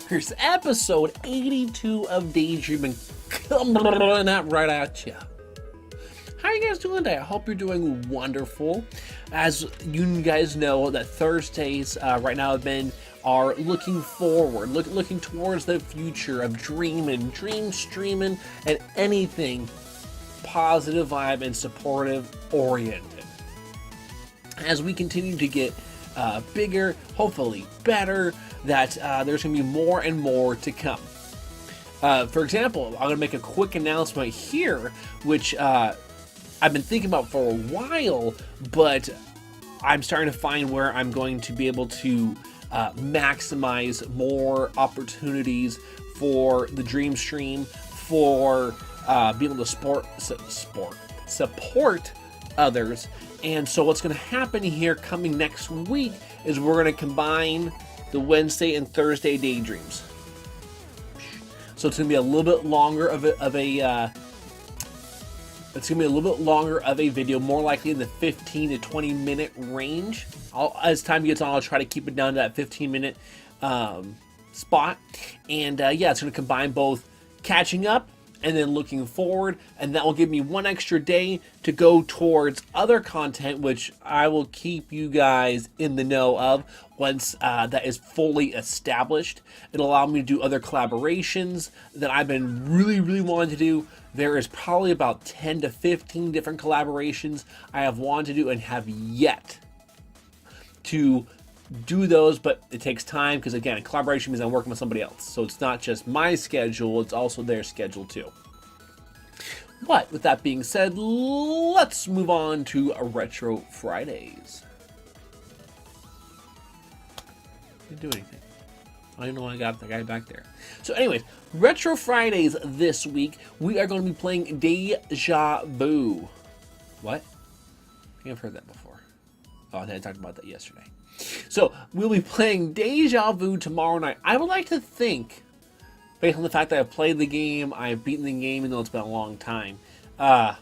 Here's episode 82 of Daydreaming coming out right at you. How are you guys doing today? I hope you're doing wonderful. As you guys know, that Thursdays right now are looking forward, looking towards the future of dream streaming, and anything positive vibe and supportive oriented. As we continue to get bigger, hopefully better, that there's going to be more and more to come. For example, I'm going to make a quick announcement here, which I've been thinking about for a while, but I'm starting to find where I'm going to be able to maximize more opportunities for the Dream Stream, for being able to support others. And so what's going to happen here coming next week is we're going to combine the Wednesday and Thursday daydreams. So it's going to be a little bit longer of a video, more likely in the 15 to 20 minute range. As time gets on, I'll try to keep it down to that 15-minute spot. And yeah, it's going to combine both catching up and then looking forward, and that will give me one extra day to go towards other content, which I will keep you guys in the know of once that is fully established. It'll allow me to do other collaborations that I've been really wanting to do. There is probably about 10 to 15 different collaborations I have wanted to do and have yet to do those, but it takes time because, again, a collaboration means I'm working with somebody else. So it's not just my schedule, it's also their schedule too. But with that being said, let's move on to Retro Fridays. Didn't do anything. I don't even know why I got the guy back there. So anyways, Retro Fridays this week, we are going to be playing Deja Vu. What? I think I've heard that before. Oh, I think I talked about that yesterday. So we'll be playing Deja Vu tomorrow night. I would like to think, based on the fact that I've played the game, I've beaten the game, even though it's been a long time, that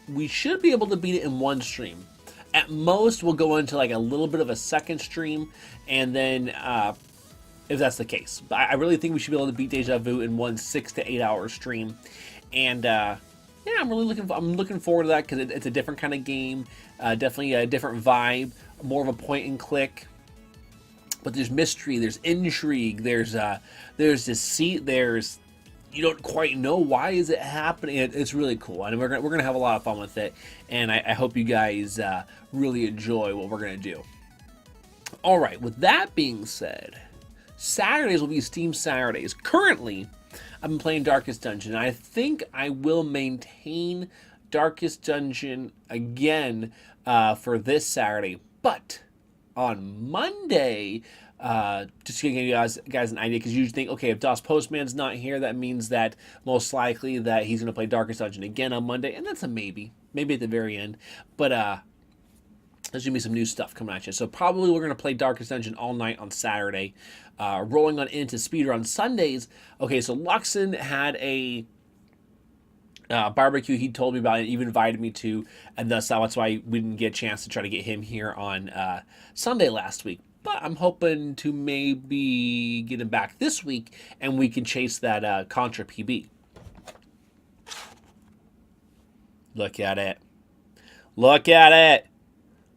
we should be able to beat it in one stream. At most, we'll go into like a little bit of a second stream, and then if that's the case. But I really think we should be able to beat Deja Vu in one 6 to 8 hour stream. And yeah, I'm looking forward to that because it's a different kind of game, definitely a different vibe, more of a point and click. But there's mystery, there's intrigue, there's deceit, there's you don't quite know why is it happening. It's really cool, and we're gonna have a lot of fun with it. And I hope you guys really enjoy what we're gonna do. All right, with that being said, Saturdays will be Steam Saturdays. Currently, I've been playing Darkest Dungeon. I think I will maintain Darkest Dungeon again for this Saturday. But on Monday, just to give you guys an idea, because you think, okay, if DOS Postman's not here, that means that most likely that he's going to play Darkest Dungeon again on Monday. And that's a maybe at the very end. But there's going to be some new stuff coming at you. So probably we're going to play Darkest Dungeon all night on Saturday. Rolling on into speedrun Sundays. Okay, so Luxon had a barbecue he told me about and even invited me to, and thus that's why we didn't get a chance to try to get him here on Sunday last week. But I'm hoping to maybe get him back this week, and we can chase that Contra PB. Look at it. Look at it.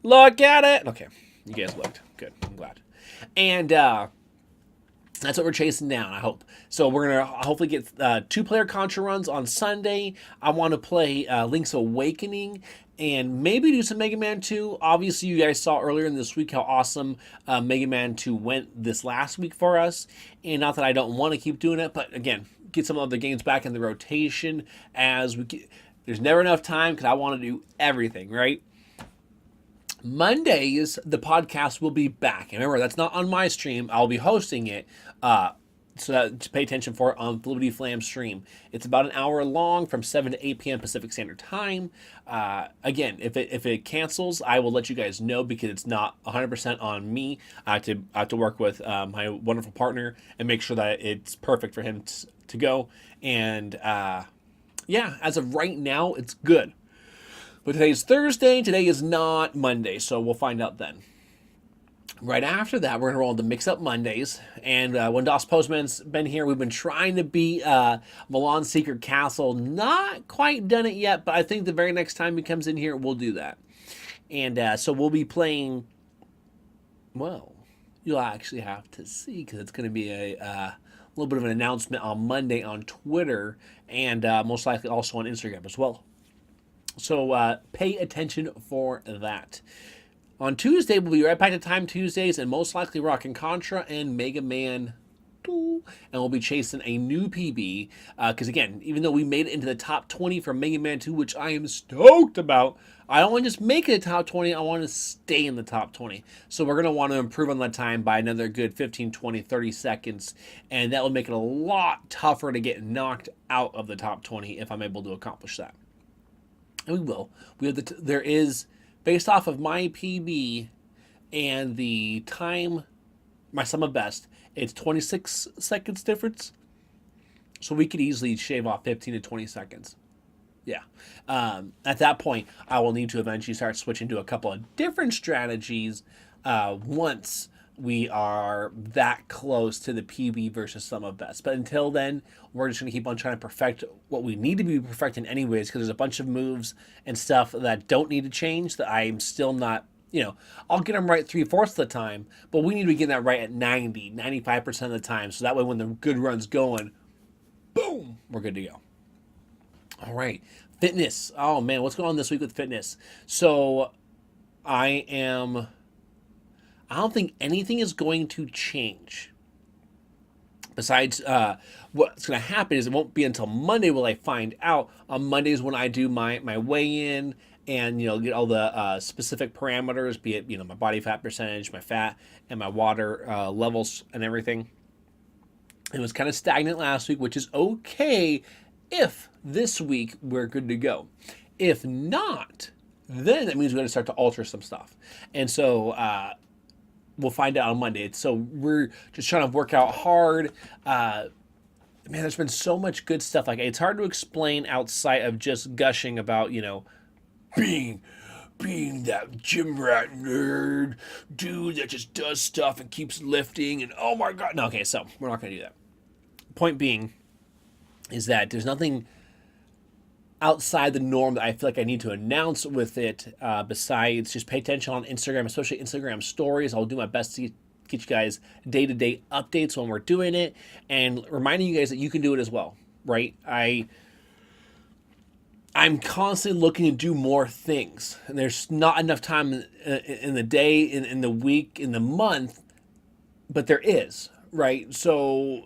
Look at it. Okay, you guys looked. Good, I'm glad. And that's what we're chasing down, I hope. So we're going to hopefully get 2-player Contra runs on Sunday. I want to play Link's Awakening and maybe do some Mega Man 2. Obviously, you guys saw earlier in this week how awesome Mega Man 2 went this last week for us. And not that I don't want to keep doing it, but again, get some other games back in the rotation as we get. There's never enough time because I want to do everything, right? Mondays, the podcast will be back. And remember, that's not on my stream. I'll be hosting it. So to pay attention for it on Fluidity Flam stream. It's about an hour long from 7 to 8 p.m. Pacific Standard Time. Again, if it cancels, I will let you guys know because it's not 100% on me. I have to work with my wonderful partner and make sure that it's perfect for him to go. And Yeah, as of right now, it's good. But today's Thursday. Today is not Monday, so we'll find out then. Right after that, we're going to roll into Mix Up Mondays. And when Dos Postman's been here, we've been trying to beat Milan's Secret Castle. Not quite done it yet, but I think the very next time he comes in here, we'll do that. And so we'll be playing, well, you'll actually have to see because it's going to be a little bit of an announcement on Monday on Twitter and most likely also on Instagram as well. So pay attention for that. On Tuesday, we'll be right back to Time Tuesdays and most likely rocking Contra and Mega Man 2. And we'll be chasing a new PB. Because again, even though we made it into the top 20 for Mega Man 2, which I am stoked about, I don't want to just make it a top 20, I want to stay in the top 20. So we're going to want to improve on that time by another good 15, 20, 30 seconds. And that will make it a lot tougher to get knocked out of the top 20 if I'm able to accomplish that. And we will. There is, based off of my PB and the time, my sum of best, it's 26 seconds difference. So we could easily shave off 15 to 20 seconds. Yeah. At that point, I will need to eventually start switching to a couple of different strategies once we are that close to the PB versus sum of best. But until then, we're just going to keep on trying to perfect what we need to be perfecting anyways, because there's a bunch of moves and stuff that don't need to change that I'm still not, I'll get them right 3/4 of the time, but we need to be getting that right at 90, 95% of the time. So that way when the good run's going, boom, we're good to go. All right. Fitness. Oh, man, what's going on this week with fitness? So I don't think anything is going to change. Besides, what's going to happen is it won't be until Monday will I find out. On Mondays when I do my weigh-in and, get all the specific parameters, be it, my body fat percentage, my fat, and my water levels and everything. It was kind of stagnant last week, which is okay if this week we're good to go. If not, then that means we're going to start to alter some stuff. And so we'll find out on Monday. So we're just trying to work out hard. Man, there's been so much good stuff. Like, it's hard to explain outside of just gushing about, being that gym rat nerd dude that just does stuff and keeps lifting and oh my God. No, okay, so we're not going to do that. Point being is that there's nothing outside the norm that I feel like I need to announce with it besides just pay attention on Instagram, especially Instagram stories. I'll do my best to get you guys day-to-day updates when we're doing it and reminding you guys that you can do it as well, right? I'm constantly looking to do more things, and there's not enough time in the day, in the week, in the month, but there is, right? So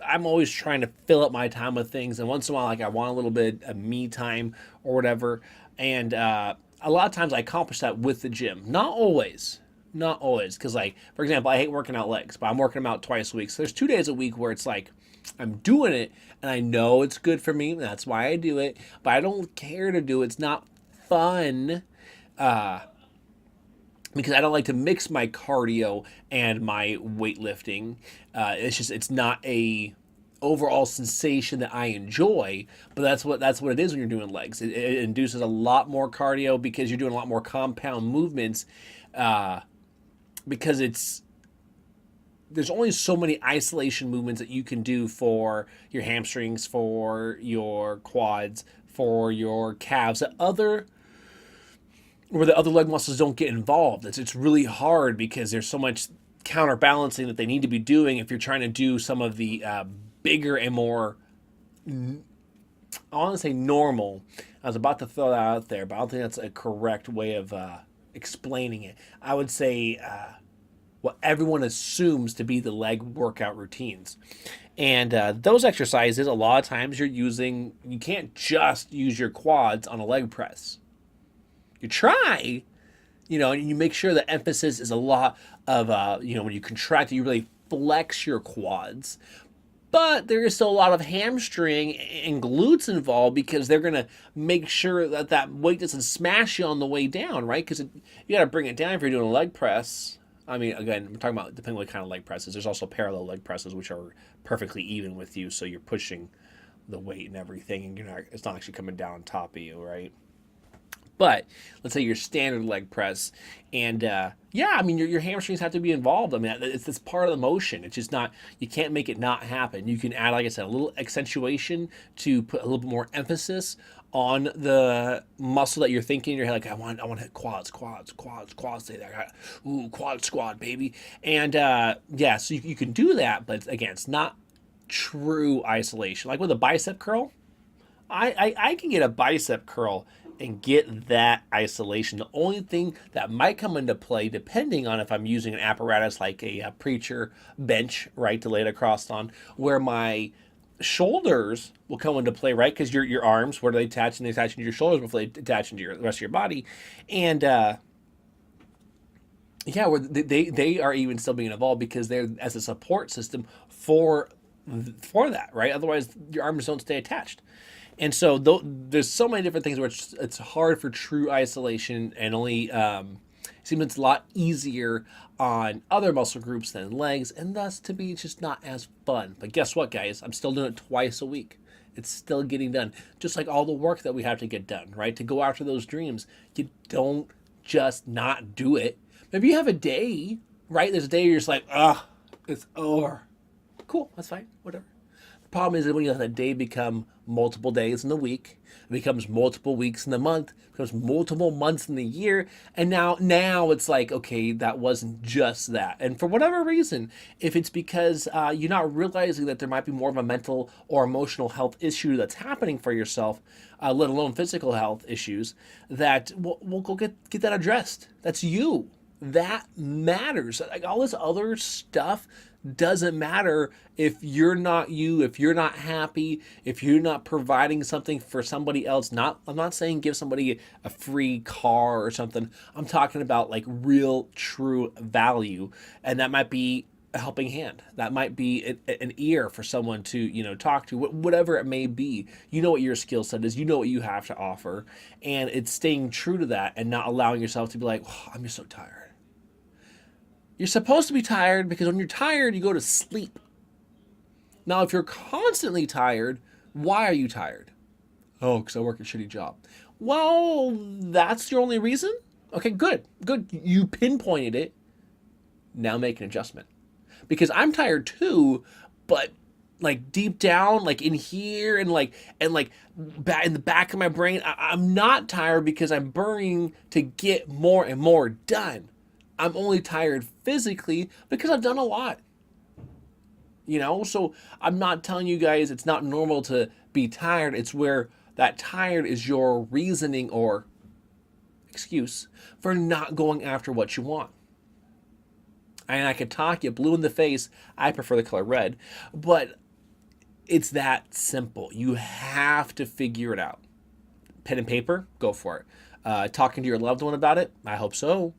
I'm always trying to fill up my time with things, and once in a while, like, I want a little bit of me time or whatever, and a lot of times I accomplish that with the gym. Not always, because, like, for example, I hate working out legs, but I'm working them out twice a week, so there's 2 days a week where it's like, I'm doing it, and I know it's good for me, and that's why I do it, but I don't care to do it. It's not fun, because I don't like to mix my cardio and my weightlifting. It's not a overall sensation that I enjoy, but that's what it is when you're doing legs. It induces a lot more cardio because you're doing a lot more compound movements, because there's only so many isolation movements that you can do for your hamstrings, for your quads, for your calves, where the other leg muscles don't get involved. It's really hard because there's so much counterbalancing that they need to be doing if you're trying to do some of the bigger and more, I want to say normal. I was about to throw that out there, but I don't think that's a correct way of explaining it. I would say what everyone assumes to be the leg workout routines. And those exercises, a lot of times you can't just use your quads on a leg press. You try, and you make sure the emphasis is a lot of, when you contract, you really flex your quads. But there is still a lot of hamstring and glutes involved because they're going to make sure that weight doesn't smash you on the way down, right? Because you got to bring it down if you're doing a leg press. I mean, again, we're talking about depending on what kind of leg presses. There's also parallel leg presses, which are perfectly even with you, so you're pushing the weight and everything, and it's not actually coming down on top of you, right? But let's say your standard leg press, and yeah, I mean your hamstrings have to be involved. I mean it's part of the motion. It's just not, you can't make it not happen. You can add, like I said, a little accentuation to put a little bit more emphasis on the muscle that you're thinking in your head. Like I want to hit quads, say that, ooh, quad squat, baby. And yeah, so you can do that, but again, it's not true isolation. Like with a bicep curl, I can get a bicep curl and get that isolation. The only thing that might come into play, depending on if I'm using an apparatus like a preacher bench, right, to lay it across on, where my shoulders will come into play, right? Because your arms, where do they attach? And they attach into your shoulders before they attach into the rest of your body. And yeah, where they are even still being involved because they're as a support system for that, right? Otherwise, your arms don't stay attached. And so there's so many different things where it's hard for true isolation, and only seems it's a lot easier on other muscle groups than legs, and thus to be just not as fun. But guess what, guys? I'm still doing it twice a week. It's still getting done. Just like all the work that we have to get done, right? To go after those dreams, you don't just not do it. Maybe you have a day, right? There's a day you're just like, ugh, it's over. Cool, that's fine, whatever. The problem is that when you let that day become multiple days in the week, it becomes multiple weeks in the month, it becomes multiple months in the year, and now it's like, okay, that wasn't just that. And for whatever reason, if it's because you're not realizing that there might be more of a mental or emotional health issue that's happening for yourself, let alone physical health issues, that we'll go get that addressed. That's you. That matters. Like all this other stuff doesn't matter if you're not you, if you're not happy, if you're not providing something for somebody else. I'm not saying give somebody a free car or something. I'm talking about like real, true value, and that might be a helping hand. That might be an ear for someone to talk to. Whatever it may be, you know what your skill set is. You know what you have to offer, and it's staying true to that and not allowing yourself to be like, oh, I'm just so tired. You're supposed to be tired because when you're tired, you go to sleep. Now, if you're constantly tired, why are you tired? Oh, because I work a shitty job. Well, that's your only reason? Okay, good. You pinpointed it. Now make an adjustment. Because I'm tired too, but like deep down, like in here and back in the back of my brain, I'm not tired because I'm burning to get more and more done. I'm only tired physically because I've done a lot. So I'm not telling you guys it's not normal to be tired. It's where that tired is your reasoning or excuse for not going after what you want. And I could talk you blue in the face. I prefer the color red, but it's that simple. You have to figure it out. Pen and paper, go for it. Talking to your loved one about it, I hope so.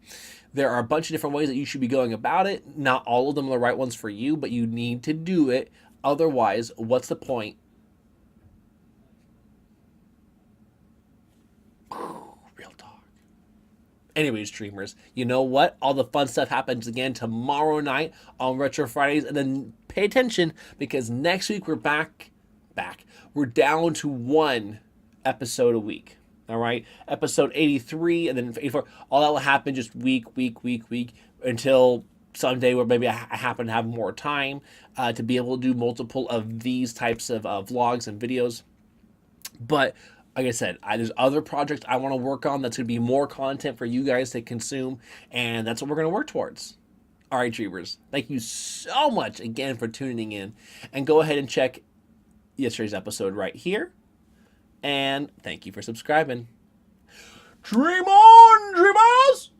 There are a bunch of different ways that you should be going about it. Not all of them are the right ones for you, but you need to do it. Otherwise, what's the point? Real talk. Anyways, dreamers, you know what? All the fun stuff happens again tomorrow night on Retro Fridays. And then pay attention because next week we're back. We're down to one episode a week. All right, episode 83 and then 84. All that will happen just week until someday where maybe I happen to have more time to be able to do multiple of these types of vlogs and videos. But like I said, there's other projects I want to work on that's going to be more content for you guys to consume, and that's what we're going to work towards. All right, Dreamers, thank you so much again for tuning in, and go ahead and check yesterday's episode right here. And thank you for subscribing. Dream on, dreamers!